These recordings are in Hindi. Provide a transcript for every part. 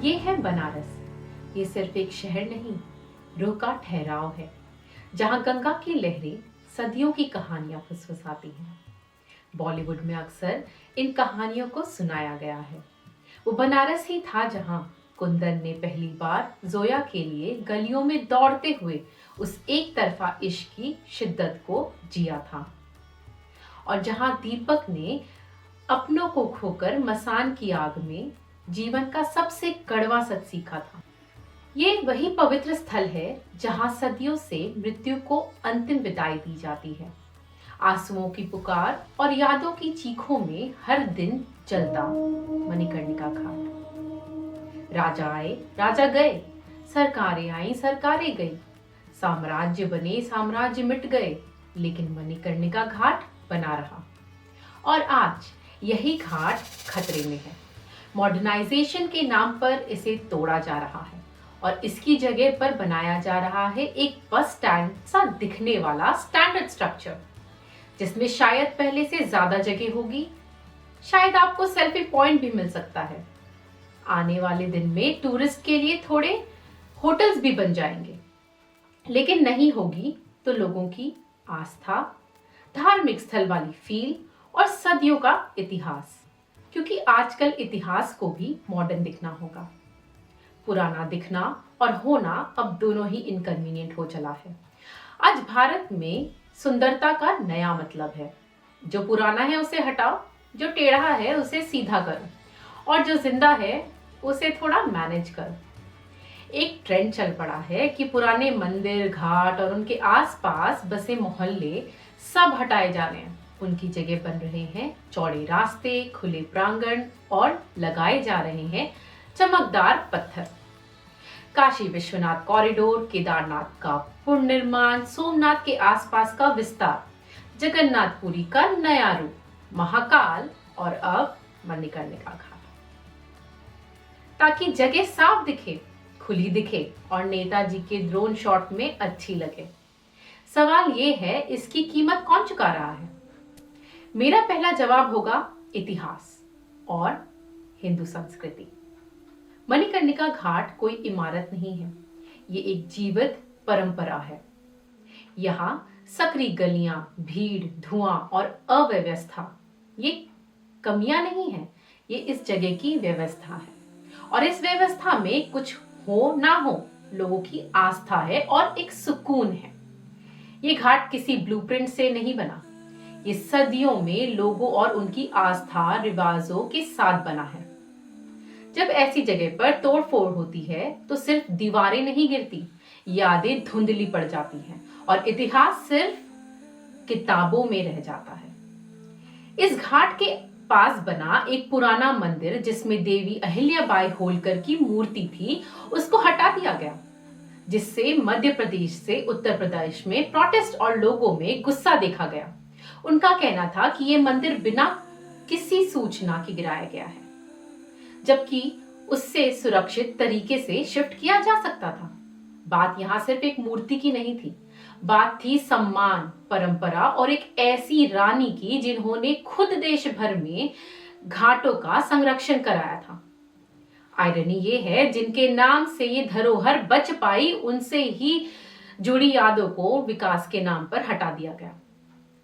ये है बनारस। ये सिर्फ एक शहर नहीं, रूह का ठहराव है, जहां गंगा की लहरें सदियों की कहानियां फुसफुसाती हैं। बॉलीवुड में अक्सर इन कहानियों को सुनाया गया है। वो बनारस ही था जहां कुंदन ने पहली बार जोया के लिए गलियों में दौड़ते हुए उस एक तरफा इश्क की शिद्दत को जिया था, और जहां दीपक ने अपनों को खोकर मसान की आग में जीवन का सबसे कड़वा सच सीखा था। ये वही पवित्र स्थल है जहां सदियों से मृत्यु को अंतिम विदाई दी जाती है। आंसुओं की पुकार और यादों की चीखों में हर दिन जलता मणिकर्णिका घाट। राजा आए, राजा गए, सरकारें आई, सरकारें गई, साम्राज्य बने, साम्राज्य मिट गए, लेकिन मणिकर्णिका घाट बना रहा। और आज यही घाट खतरे में है। मॉडर्नाइजेशन के नाम पर इसे तोड़ा जा रहा है और इसकी जगह पर बनाया जा रहा है एक बस स्टैंड सा दिखने वाला स्टैंडर्ड स्ट्रक्चर, जिसमें शायद पहले से ज्यादा जगह होगी। शायद आपको सेल्फी पॉइंट भी मिल सकता है। आने वाले दिन में टूरिस्ट के लिए थोड़े होटल्स भी बन जाएंगे, लेकिन नहीं होगी तो लोगों की आस्था, धार्मिक स्थल वाली फील और सदियों का इतिहास, क्योंकि आजकल इतिहास को भी मॉडर्न दिखना होगा। पुराना दिखना और होना अब दोनों ही इनकन्वीनियंट हो चला है। आज भारत में सुंदरता का नया मतलब है, जो पुराना है उसे हटाओ, जो टेढ़ा है उसे सीधा करो, और जो जिंदा है उसे थोड़ा मैनेज करो। एक ट्रेंड चल पड़ा है कि पुराने मंदिर, घाट और उनके आसपास बसे मोहल्ले सब हटाए जा रहे हैं। उनकी जगह बन रहे हैं चौड़े रास्ते, खुले प्रांगण और लगाए जा रहे हैं चमकदार पत्थर। काशी विश्वनाथ कॉरिडोर, केदारनाथ का पुनर्निर्माण, सोमनाथ के आसपास का विस्तार, जगन्नाथपुरी का नया रूप, महाकाल और अब मणिकर्णिका घाट, ताकि जगह साफ दिखे, खुली दिखे और नेताजी के ड्रोन शॉट में अच्छी लगे। सवाल ये है, इसकी कीमत कौन चुका रहा है? मेरा पहला जवाब होगा इतिहास और हिंदू संस्कृति। मणिकर्णिका घाट कोई इमारत नहीं है, ये एक जीवित परंपरा है। यहाँ सकरी गलियां, भीड़, धुआं और अव्यवस्था ये कमियां नहीं है, ये इस जगह की व्यवस्था है। और इस व्यवस्था में कुछ हो ना हो, लोगों की आस्था है और एक सुकून है। ये घाट किसी ब्लूप्रिंट से नहीं बना, ये सदियों में लोगों और उनकी आस्था, रिवाजों के साथ बना है। जब ऐसी जगह पर तोड़फोड़ होती है तो सिर्फ दीवारें नहीं गिरती, यादें धुंधली पड़ जाती हैं और इतिहास सिर्फ किताबों में रह जाता है। इस घाट के पास बना एक पुराना मंदिर जिसमें देवी अहिल्याबाई होलकर की मूर्ति थी, उसको हटा दिया गया, जिससे मध्य प्रदेश से उत्तर प्रदेश में प्रोटेस्ट और लोगों में गुस्सा देखा गया। उनका कहना था कि यह मंदिर बिना किसी सूचना के गिराया गया है, जबकि उससे सुरक्षित तरीके से शिफ्ट किया जा सकता था। बात यहां सिर्फ एक मूर्ति की नहीं थी, बात थी सम्मान, परंपरा और एक ऐसी रानी की जिन्होंने खुद देश भर में घाटों का संरक्षण कराया था। आयरनी ये है, जिनके नाम से ये धरोहर बच पाई, उनसे ही जुड़ी यादों को विकास के नाम पर हटा दिया गया।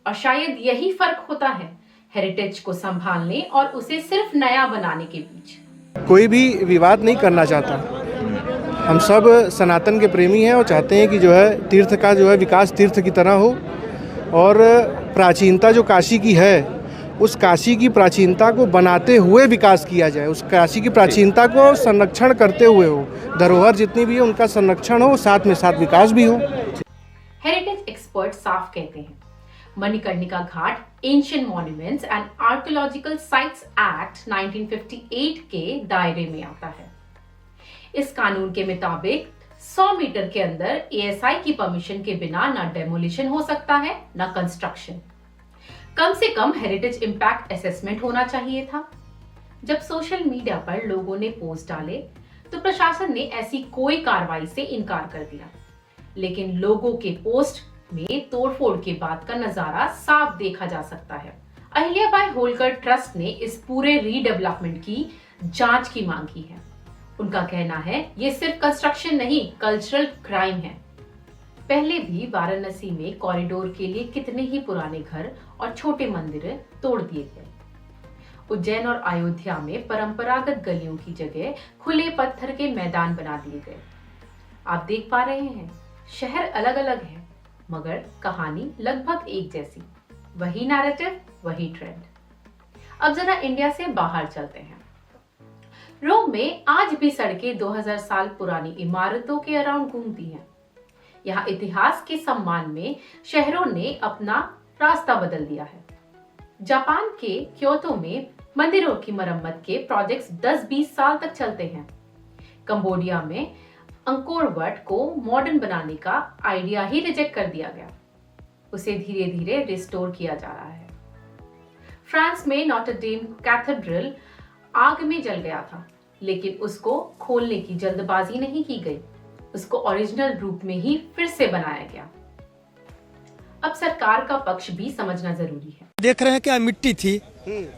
और शायद यही फर्क होता है हेरिटेज को संभालने और उसे सिर्फ नया बनाने के बीच। कोई भी विवाद नहीं करना चाहता। हम सब सनातन के प्रेमी हैं और चाहते हैं कि जो है तीर्थ का जो है विकास तीर्थ की तरह हो, और प्राचीनता जो काशी की है, उस काशी की प्राचीनता को बनाते हुए विकास किया जाए, उस काशी की प्राचीनता को संरक्षण करते हुए हो, धरोहर जितनी भी है उनका संरक्षण हो, साथ में साथ विकास भी हो। हेरिटेज एक्सपर्ट साफ कहते हैं, Manikarnika Ghat ancient monuments and archaeological sites act 1958 के दायरे में आता है। इस कानून के मुताबिक 100 मीटर के अंदर एएसआई की परमिशन के बिना ना डेमोलिशन हो सकता है, ना कंस्ट्रक्शन। कम से कम हेरिटेज इंपैक्ट असेसमेंट होना चाहिए था। जब सोशल मीडिया पर लोगों ने पोस्ट डाले तो प्रशासन ने ऐसी कोई कार्रवाई से इनकार कर दिया, लेकिन लोगों के पोस्ट में तोड़फोड़ के बाद का नजारा साफ देखा जा सकता है। अहिल्याबाई होलकर ट्रस्ट ने इस पूरे रीडेवलपमेंट की जांच की मांग की है। उनका कहना है ये सिर्फ कंस्ट्रक्शन नहीं, कल्चरल क्राइम है। पहले भी वाराणसी में कॉरिडोर के लिए कितने ही पुराने घर और छोटे मंदिर तोड़ दिए गए। उज्जैन और अयोध्या में परंपरागत गलियों की जगह खुले पत्थर के मैदान बना दिए गए। आप देख पा रहे हैं, शहर अलग अलग है मगर कहानी लगभग एक जैसी। वही नैरेटिव, वही ट्रेंड। अब जरा इंडिया से बाहर चलते हैं। रोम में आज भी सड़कें 2000 साल पुरानी इमारतों के अराउंड घूमती हैं। यहाँ इतिहास के सम्मान में शहरों ने अपना रास्ता बदल दिया है। जापान के क्योतो में मंदिरों की मरम्मत के प्रोजेक्ट्स 10-20 साल तक चलते हैं। कंबोडिया में अंकोर वट को मॉडर्न बनाने का आइडिया ही रिजेक्ट कर दिया गया। उसे धीरे धीरे रिस्टोर किया जा रहा है। फ्रांस में नॉटर डेम कैथेड्रल आग में जल गया था, लेकिन उसको खोलने की जल्दबाजी नहीं की गई। उसको ओरिजिनल रूप में ही फिर से बनाया गया। अब सरकार का पक्ष भी समझना जरूरी है। देख रहे हैं क्या मिट्टी थी,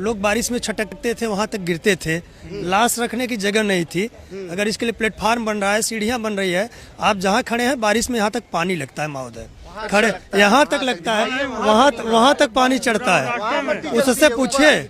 लोग बारिश में छटकते थे, वहां तक गिरते थे, लाश रखने की जगह नहीं थी। अगर इसके लिए प्लेटफार्म बन रहा है, सीढ़ियां बन रही है, आप जहां खड़े हैं बारिश में यहाँ तक पानी लगता है महोदय, खड़े यहाँ तक लगता है, वहाँ तक पानी चढ़ता है। उससे पूछिए,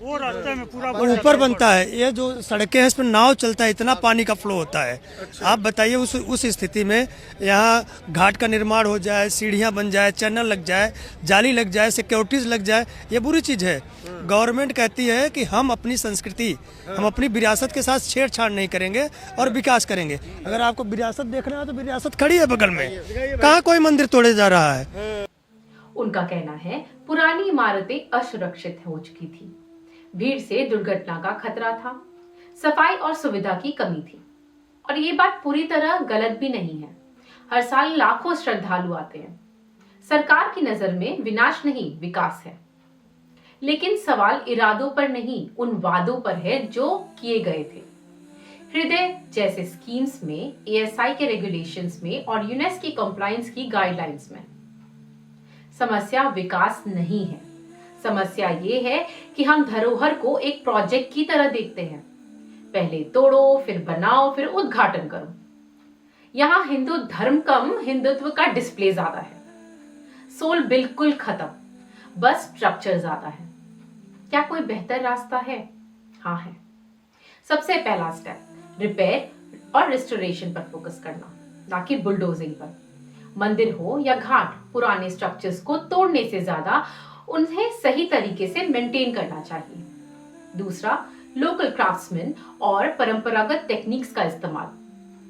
ऊपर बनता है, ये जो सड़कें हैं इस पर नाव चलता है, इतना पानी का फ्लो होता है। आप बताइए उस स्थिति में यहाँ घाट का निर्माण हो जाए, सीढ़ियाँ बन जाए, चैनल लग जाए, जाली लग जाए, सिक्योरिटीज लग जाए, ये बुरी चीज़ है। गवर्नमेंट कहती है कि हम अपनी संस्कृति, हम अपनी विरासत के साथ छेड़छाड़ नहीं करेंगे और विकास करेंगे। अगर आपको विरासत देखना है तो विरासत खड़ी है बगल में, कहाँ कोई मंदिर तोड़े जा रहा है। उनका कहना है पुरानी इमारतें असुरक्षित हो चुकी थी, भीड़ से दुर्घटना का खतरा था, सफाई और सुविधा की कमी थी। और ये बात पूरी तरह गलत भी नहीं है। हर साल लाखों श्रद्धालु आते हैं। सरकार की नजर में विनाश नहीं, विकास है। लेकिन सवाल इरादों पर नहीं, उन वादों पर है जो किए गए थे। हृदय जैसे स्कीम्स में, एएसआई के रेगुलेशंस में और यूनेस्को की कंप्लायंस की गाइडलाइंस में। समस्या विकास नहीं है, समस्या ये है कि हम धरोहर को एक प्रोजेक्ट की तरह देखते हैं। पहले तोड़ो, फिर बनाओ, फिर उद्घाटन करो। यहाँ हिंदू धर्म कम, हिंदुत्व का डिस्प्ले ज्यादा है। सोल बिल्कुल खत्म, बस स्ट्रक्चर ज्यादा है। क्या कोई बेहतर रास्ता है? हाँ है। सबसे पहला स्टेप रिपेयर और रिस्टोरेशन पर फोकस करना, ना कि बुलडोजिंग पर। मंदिर हो या घाट, पुराने स्ट्रक्चर्स को तोड़ने से ज्यादा उन्हें सही तरीके से मेंटेन करना चाहिए। दूसरा, लोकल क्राफ्ट्समैन और परंपरागत टेक्निक्स का इस्तेमाल।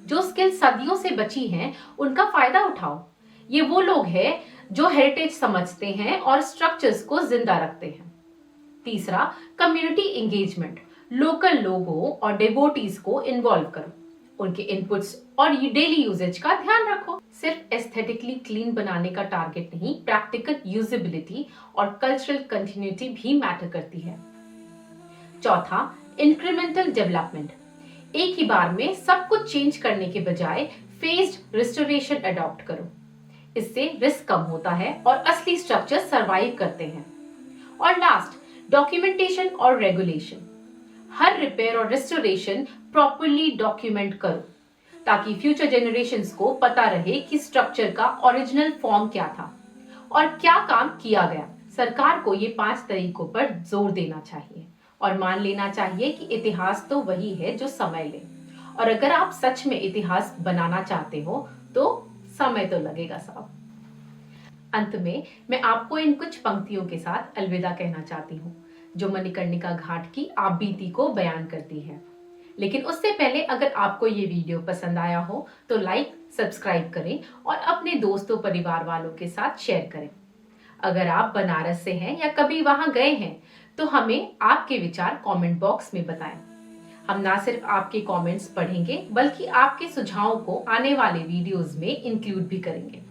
जो स्किल सदियों से बची हैं, उनका फायदा उठाओ। ये वो लोग हैं जो हेरिटेज समझते हैं और स्ट्रक्चर्स को जिंदा रखते हैं। तीसरा, कम्युनिटी एंगेजमेंट। लोकल लोगों और डिवोटीज को इन्वॉल्व करो, उनके इनपुट्स और डेली यूजेज का ध्यान रखो। सिर्फ एस्थेटिकली क्लीन बनाने का टारगेट नहीं, प्रैक्टिकल यूजेबिलिटी और कल्चरल कंटिन्यूटी भी मैटर करती है। चौथा, इंक्रीमेंटल डेवलपमेंट। एक ही बार में सब कुछ चेंज करने के बजाय फेज्ड रिस्टोरेशन अडॉप्ट करो। इससे रिस्क कम होता है और असली स्ट्रक्चर सरवाइव करते हैं। और लास्ट, डॉक्यूमेंटेशन और रेगुलेशन। हर रिपेयर और रिस्टोरेशन प्रॉपर्ली डॉक्यूमेंट करो, ताकि फ्यूचर जनरेशंस को पता रहे कि स्ट्रक्चर का ओरिजिनल फॉर्म क्या था और क्या काम किया गया। सरकार को ये 5 तरीकों पर जोर देना चाहिए और मान लेना चाहिए कि इतिहास तो वही है जो समय ले। और अगर आप सच में इतिहास बनाना चाहते हो तो समय तो लगेगा साहब। अंत में मैं आपको इन कुछ पंक्तियों के साथ अलविदा कहना चाहती हूँ, जो मणिकर्णिका घाट की आप बीती को बयान करती है। लेकिन उससे पहले अगर आपको ये वीडियो पसंद आया हो तो लाइक, सब्सक्राइब करें और अपने दोस्तों परिवार वालों के साथ शेयर करें। अगर आप बनारस से हैं या कभी वहां गए हैं तो हमें आपके विचार कमेंट बॉक्स में बताएं। हम ना सिर्फ आपके कमेंट्स पढ़ेंगे बल्कि आपके सुझावों को आने वाले वीडियोस में इंक्लूड भी करेंगे।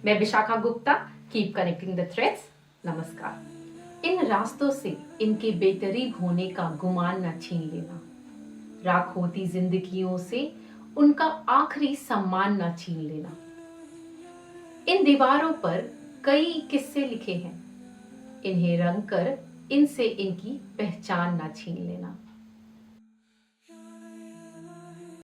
मैं Vishakha Gupta, keep connecting the threads. नमस्कार। इन रास्तों से इनके बेकरीब होने का गुमान न छीन लेना। राख होती जिंदगियों से उनका आखिरी सम्मान न छीन लेना। इन दीवारों पर कई किस्से लिखे हैं, इन्हें रंग कर इनसे इनकी पहचान न छीन लेना।